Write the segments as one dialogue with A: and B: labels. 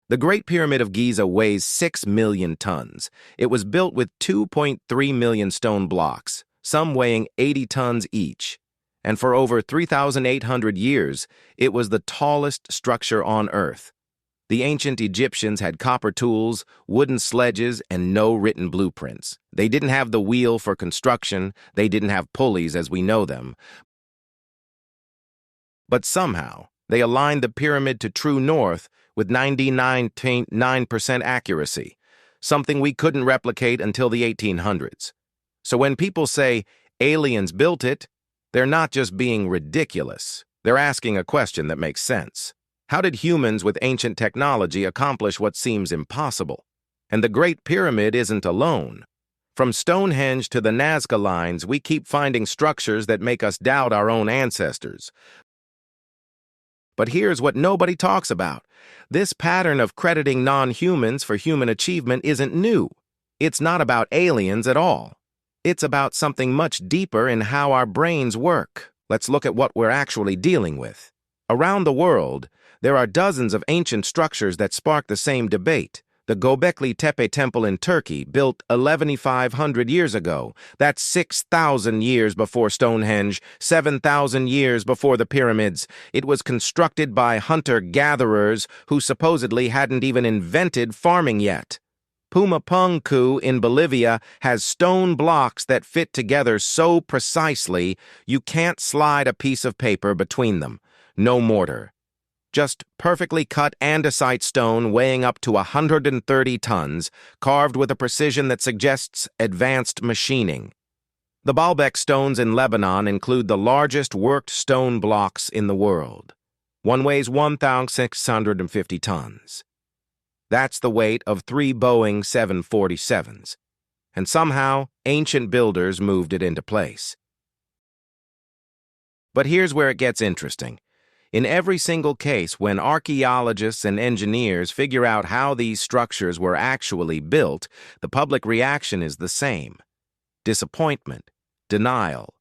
A: The Great Pyramid of Giza weighs 6 million tons. It was built with 2.3 million stone blocks, some weighing 80 tons each. And for over 3,800 years, it was the tallest structure on Earth. The ancient Egyptians had copper tools, wooden sledges, and no written blueprints. They didn't have the wheel for construction, they didn't have pulleys as we know them. But somehow, they aligned the pyramid to true north with 99.9% accuracy, something we couldn't replicate until the 1800s. So when people say aliens built it, they're not just being ridiculous. They're asking a question that makes sense. How did humans with ancient technology accomplish what seems impossible? And the Great Pyramid isn't alone. From Stonehenge to the Nazca Lines, we keep finding structures that make us doubt our own ancestors. But here's what nobody talks about. This pattern of crediting non-humans for human achievement isn't new. It's not about aliens at all. It's about something much deeper in how our brains work. Let's look at what we're actually dealing with. Around the world, there are dozens of ancient structures that spark the same debate. The Göbekli Tepe Temple in Turkey, built 11,500 years ago. That's 6,000 years before Stonehenge, 7,000 years before the pyramids. It was constructed by hunter-gatherers who supposedly hadn't even invented farming yet. Pumapunku in Bolivia has stone blocks that fit together so precisely you can't slide a piece of paper between them. No mortar. Just perfectly cut andesite stone weighing up to 130 tons, carved with a precision that suggests advanced machining. The Baalbek stones in Lebanon include the largest worked stone blocks in the world. One weighs 1,650 tons. That's the weight of 3 Boeing 747s. And somehow, ancient builders moved it into place. But here's where it gets interesting. In every single case, when archaeologists and engineers figure out how these structures were actually built, the public reaction is the same. Disappointment, denial,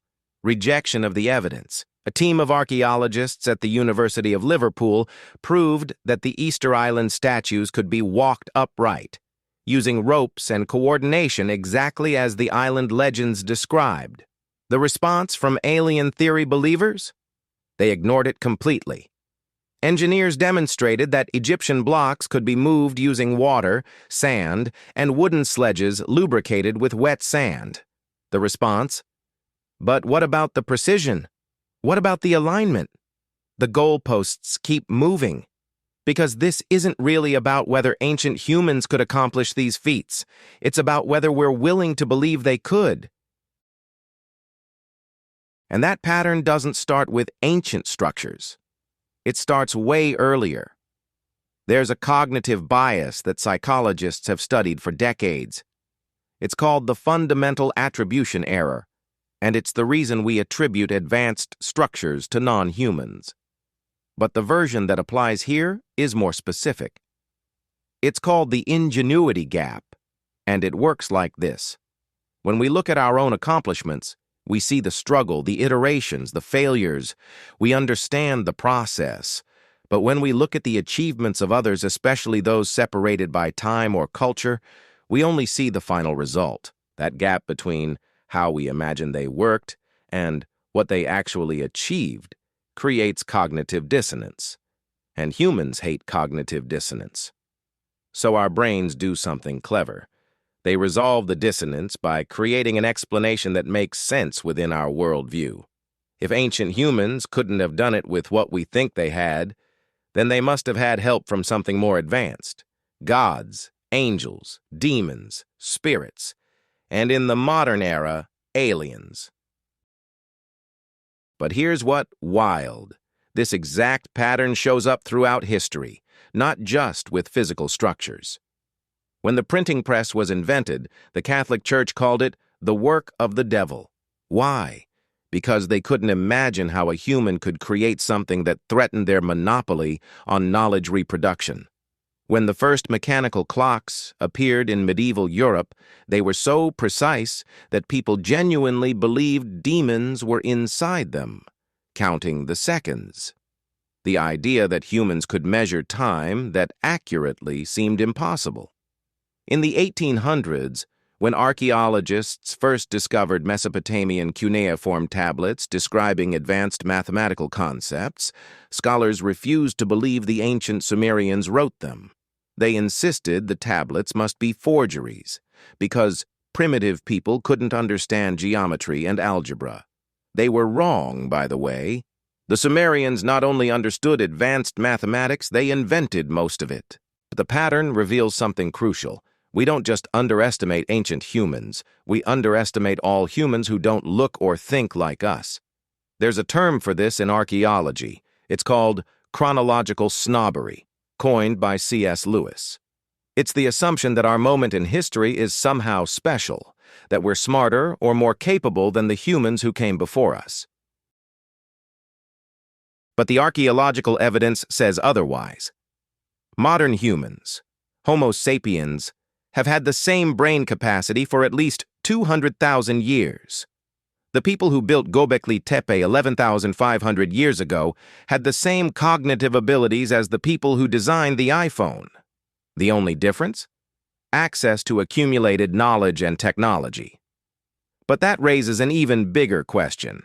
A: rejection of the evidence. A team of archaeologists at the University of Liverpool proved that the Easter Island statues could be walked upright, using ropes and coordination exactly as the island legends described. The response from alien theory believers? They ignored it completely. Engineers demonstrated that Egyptian blocks could be moved using water, sand, and wooden sledges lubricated with wet sand. The response? But what about the precision? What about the alignment? The goalposts keep moving. Because this isn't really about whether ancient humans could accomplish these feats. It's about whether we're willing to believe they could. And that pattern doesn't start with ancient structures. It starts way earlier. There's a cognitive bias that psychologists have studied for decades. It's called the fundamental attribution error, and it's the reason we attribute advanced structures to non-humans. But the version that applies here is more specific. It's called the ingenuity gap, and it works like this. When we look at our own accomplishments, we see the struggle, the iterations, the failures. We understand the process. But when we look at the achievements of others, especially those separated by time or culture, we only see the final result, that gap between how we imagine they worked and what they actually achieved creates cognitive dissonance. And humans hate cognitive dissonance. So our brains do something clever. They resolve the dissonance by creating an explanation that makes sense within our worldview. If ancient humans couldn't have done it with what we think they had, then they must have had help from something more advanced. Gods, angels, demons, spirits, and in the modern era, aliens. But here's what wild. This exact pattern shows up throughout history, not just with physical structures. When the printing press was invented, the Catholic Church called it the work of the devil. Why? Because they couldn't imagine how a human could create something that threatened their monopoly on knowledge reproduction. When the first mechanical clocks appeared in medieval Europe, they were so precise that people genuinely believed demons were inside them, counting the seconds. The idea that humans could measure time that accurately seemed impossible. In the 1800s, when archaeologists first discovered Mesopotamian cuneiform tablets describing advanced mathematical concepts, scholars refused to believe the ancient Sumerians wrote them. They insisted the tablets must be forgeries, because primitive people couldn't understand geometry and algebra. They were wrong, by the way. The Sumerians not only understood advanced mathematics, they invented most of it. But the pattern reveals something crucial. We don't just underestimate ancient humans, we underestimate all humans who don't look or think like us. There's a term for this in archaeology. It's called chronological snobbery, coined by C.S. Lewis. It's the assumption that our moment in history is somehow special, that we're smarter or more capable than the humans who came before us. But the archaeological evidence says otherwise. Modern humans, Homo sapiens, have had the same brain capacity for at least 200,000 years. The people who built Göbekli Tepe 11,500 years ago had the same cognitive abilities as the people who designed the iPhone. The only difference? Access to accumulated knowledge and technology. But that raises an even bigger question.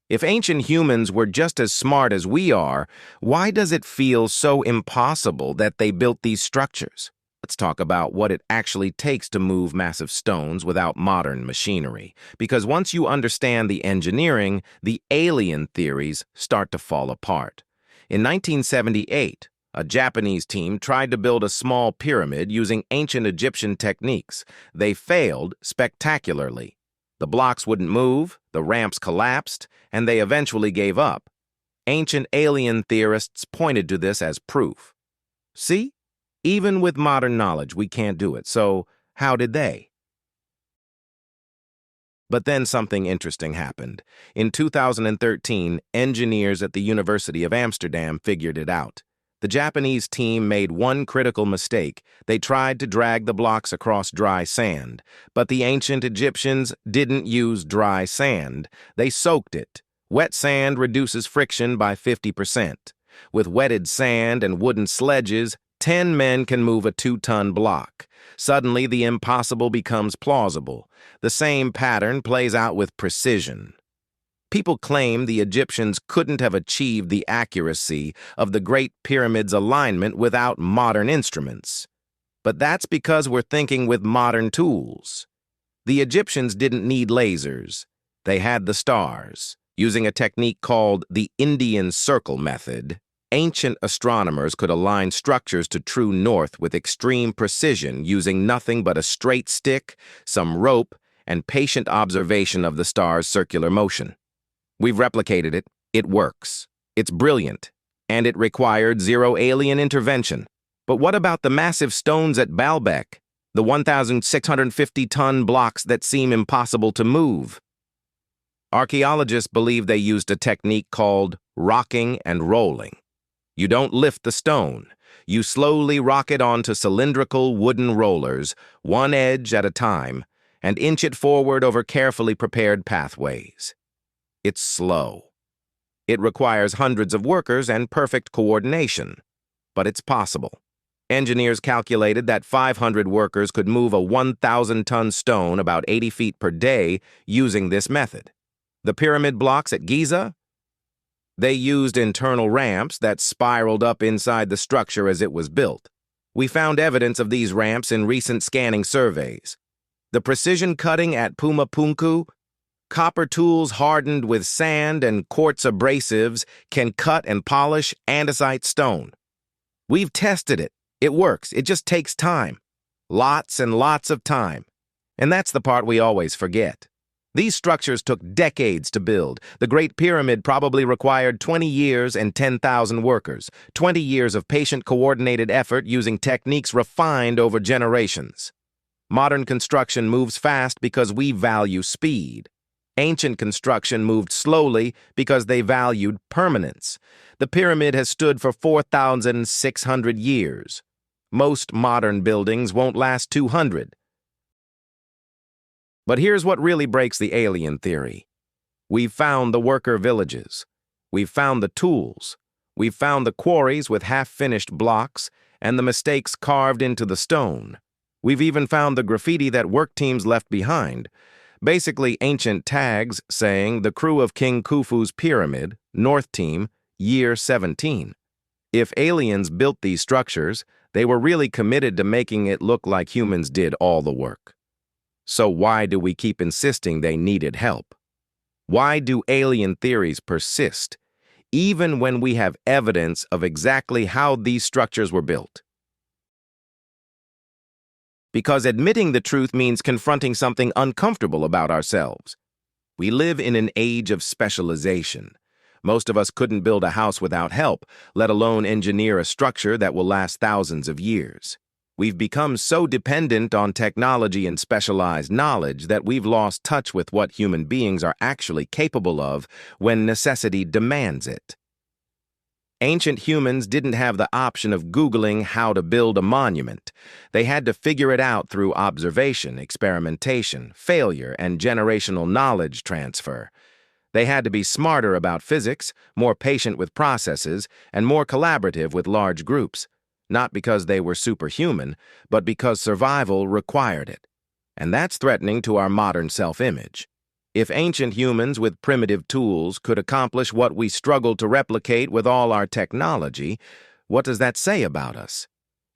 A: If ancient humans were just as smart as we are, why does it feel so impossible that they built these structures? Let's talk about what it actually takes to move massive stones without modern machinery. Because once you understand the engineering, the alien theories start to fall apart. In 1978, a Japanese team tried to build a small pyramid using ancient Egyptian techniques. They failed spectacularly. The blocks wouldn't move, the ramps collapsed, and they eventually gave up. Ancient alien theorists pointed to this as proof. See? Even with modern knowledge, we can't do it. So, how did they? But then something interesting happened. In 2013, engineers at the University of Amsterdam figured it out. The Japanese team made one critical mistake. They tried to drag the blocks across dry sand. But the ancient Egyptians didn't use dry sand. They soaked it. Wet sand reduces friction by 50%. With wetted sand and wooden sledges, 10 men can move a 2-ton block. Suddenly, the impossible becomes plausible. The same pattern plays out with precision. People claim the Egyptians couldn't have achieved the accuracy of the Great Pyramid's alignment without modern instruments. But that's because we're thinking with modern tools. The Egyptians didn't need lasers. They had the stars. Using a technique called the Indian circle method, ancient astronomers could align structures to true north with extreme precision using nothing but a straight stick, some rope, and patient observation of the star's circular motion. We've replicated it. It works. It's brilliant. And it required zero alien intervention. But what about the massive stones at Baalbek, the 1,650-ton blocks that seem impossible to move? Archaeologists believe they used a technique called rocking and rolling. You don't lift the stone. You slowly rock it onto cylindrical wooden rollers, one edge at a time, and inch it forward over carefully prepared pathways. It's slow. It requires hundreds of workers and perfect coordination. But it's possible. Engineers calculated that 500 workers could move a 1,000-ton stone about 80 feet per day using this method. The pyramid blocks at Giza? They used internal ramps that spiraled up inside the structure as it was built. We found evidence of these ramps in recent scanning surveys. The precision cutting at Pumapunku, copper tools hardened with sand and quartz abrasives can cut and polish andesite stone. We've tested it. It works. It just takes time. Lots and lots of time. And that's the part we always forget. These structures took decades to build. The Great Pyramid probably required 20 years and 10,000 workers, 20 years of patient coordinated effort using techniques refined over generations. Modern construction moves fast because we value speed. Ancient construction moved slowly because they valued permanence. The pyramid has stood for 4,600 years. Most modern buildings won't last 200. But here's what really breaks the alien theory. We've found the worker villages. We've found the tools. We've found the quarries with half-finished blocks and the mistakes carved into the stone. We've even found the graffiti that work teams left behind, basically ancient tags saying the crew of King Khufu's pyramid, North Team, year 17. If aliens built these structures, they were really committed to making it look like humans did all the work. So why do we keep insisting they needed help? Why do alien theories persist, even when we have evidence of exactly how these structures were built? Because admitting the truth means confronting something uncomfortable about ourselves. We live in an age of specialization. Most of us couldn't build a house without help, let alone engineer a structure that will last thousands of years. We've become so dependent on technology and specialized knowledge that we've lost touch with what human beings are actually capable of when necessity demands it. Ancient humans didn't have the option of Googling how to build a monument. They had to figure it out through observation, experimentation, failure, and generational knowledge transfer. They had to be smarter about physics, more patient with processes, and more collaborative with large groups, not because they were superhuman, but because survival required it. And that's threatening to our modern self-image. If ancient humans with primitive tools could accomplish what we struggle to replicate with all our technology, what does that say about us?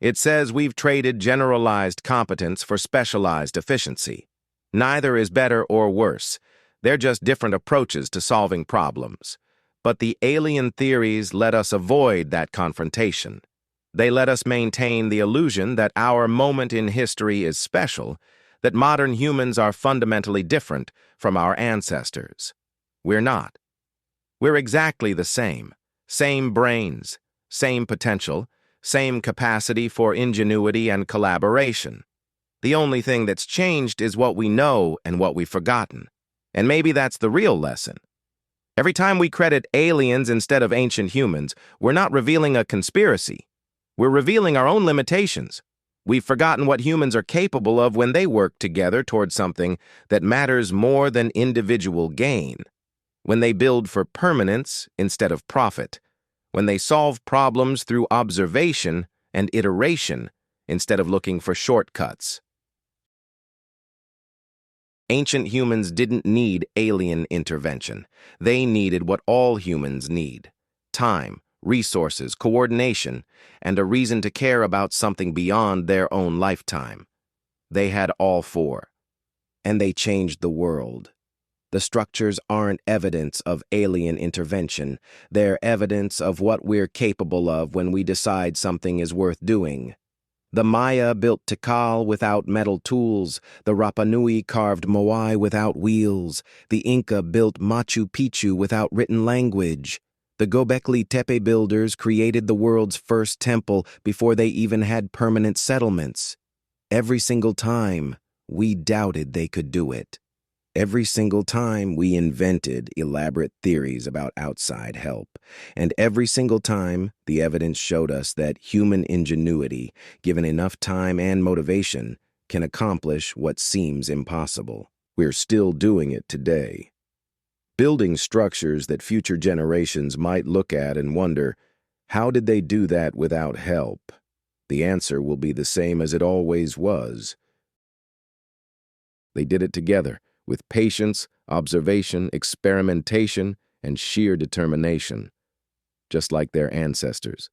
A: It says we've traded generalized competence for specialized efficiency. Neither is better or worse. They're just different approaches to solving problems. But the alien theories let us avoid that confrontation. They let us maintain the illusion that our moment in history is special, that modern humans are fundamentally different from our ancestors. We're not. We're exactly the same. Same brains, same potential, same capacity for ingenuity and collaboration. The only thing that's changed is what we know and what we've forgotten. And maybe that's the real lesson. Every time we credit aliens instead of ancient humans, we're not revealing a conspiracy. We're revealing our own limitations. We've forgotten what humans are capable of when they work together toward something that matters more than individual gain. When they build for permanence instead of profit. When they solve problems through observation and iteration instead of looking for shortcuts. Ancient humans didn't need alien intervention. They needed what all humans need: time, resources, coordination, and a reason to care about something beyond their own lifetime. They had all four. And they changed the world. The structures aren't evidence of alien intervention. They're evidence of what we're capable of when we decide something is worth doing. The Maya built Tikal without metal tools. The Rapa Nui carved Moai without wheels. The Inca built Machu Picchu without written language. The Göbekli Tepe builders created the world's first temple before they even had permanent settlements. Every single time, we doubted they could do it. Every single time, we invented elaborate theories about outside help. And every single time, the evidence showed us that human ingenuity, given enough time and motivation, can accomplish what seems impossible. We're still doing it today. Building structures that future generations might look at and wonder, how did they do that without help? The answer will be the same as it always was. They did it together, with patience, observation, experimentation, and sheer determination, just like their ancestors.